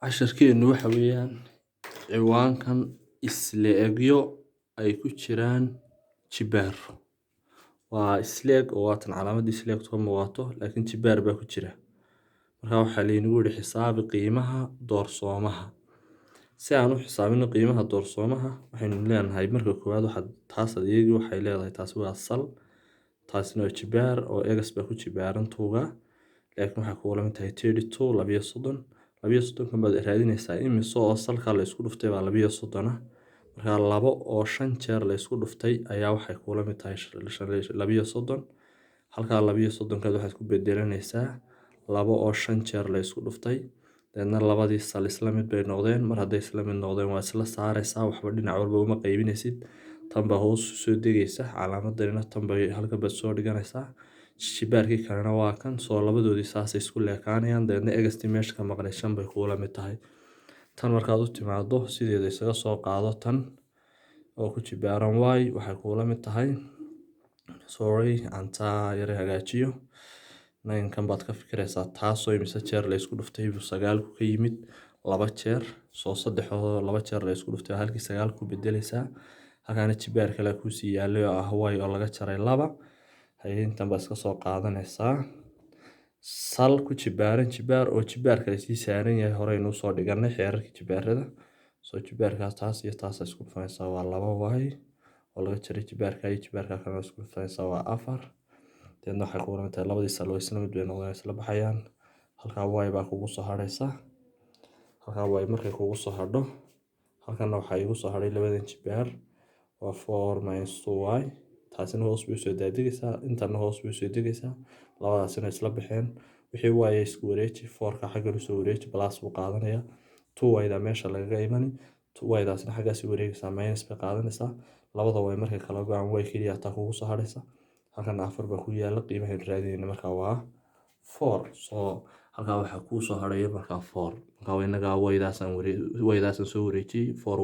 casharkeenu waxa weeyaan ciwaankan isleegyo ay ku jiraan jibaar. Waa isleeg oo waatan calaamadii isleegtu ka muuqato laakiin jibaar baa ku jira. Markaa waxaa laynagu yidhi xisaabi qiimaha doorsoomaha. Si aan u xisaabino qiimaha doorsoomaha waxaynu leenahay marka koowaad taas adeegi waxay leedahay taasi waa sal, taasina waa jibaar oo egas baa ku jibaaran tuuga. Laakiin waxaa kuula mid tahay 32 22 kan baad raadinaysaa imise oo salka la isku dhuftay baa 22 markaa 2 oo 5 jeer la isku dhuftay ayaa waxay kuula mid tahay 22 halkaa 22 kaad waxaad ku bedelanaysaa 2 oo 5 jeer la isku dhuftay deedna labadii sal isla mid bay noqdeen mar hadday isla mid noqdeen waa isla saaraysaa waxba dhinac walba uma qaybinaysid tan baa hoos soo degaysa calaamadana tan bay halka bad soo dhiganaysaa jibaarkii kalena waa kan soo labadoodii saas isku leekaanayaan deedna egastii meesha ka maqnay 5 bay kuula mid tahay tan markaad u timaado sideeda isaga soo qaado tan oo ku jibaaran y waxay kuula mid tahay anta yara hagaajiyo 9 kan baad ka fikiraysaa taasoo imise jeer la isku dhuftay 9 ku ka yimid 2 jeer soo 3 oo 2 jeer la isku dhuftay halkii 9 ku bedelaysaa halkaana jibaar kale ku sii yaalay oo ah y oo laga jaray 2 intan baad iska soo qaadanaysaa sal ku jibaaran jibaar oo jibaar kale sii saaran yahay hore inuu soo dhiganay xeerarkii jibaarada soo jibaarkaas taas iyo taas isku dhufanaysaa waa 2y oo laga jaray jibaarka iyo jibaarka kale isku dhufanaysaa waa 4 deedna waxay kuula mid tahay labadii sal oo isla mid bay noqdeen isla baxayaan halkaa y baa kugu soo hadhaysa halkaa y markay kugu soo hadho halkana waxaa igu soo hadhay labadan jibaar waa 4 - 2y taasina hoos bay soo daadegaysaa intana hoos bay soo degaysaa labadaasina isla baxeen wixii y isku wareeji 4ka xagga soo wareeji plus buu qaadanaya 2y da meesha lagaga imani 2y daasina xaggaas wareegaysaa minus bay qaadanaysaa labada y markay kala go'aan y kaliya taa kugu soo hadhaysa halkana 4 baa ku yaala qiimaha raadinayna markaa waa 4 soo halkaa waxaa ku soo hadhaya markaa 4 markaa inaga y daasan soo wareejiyay 4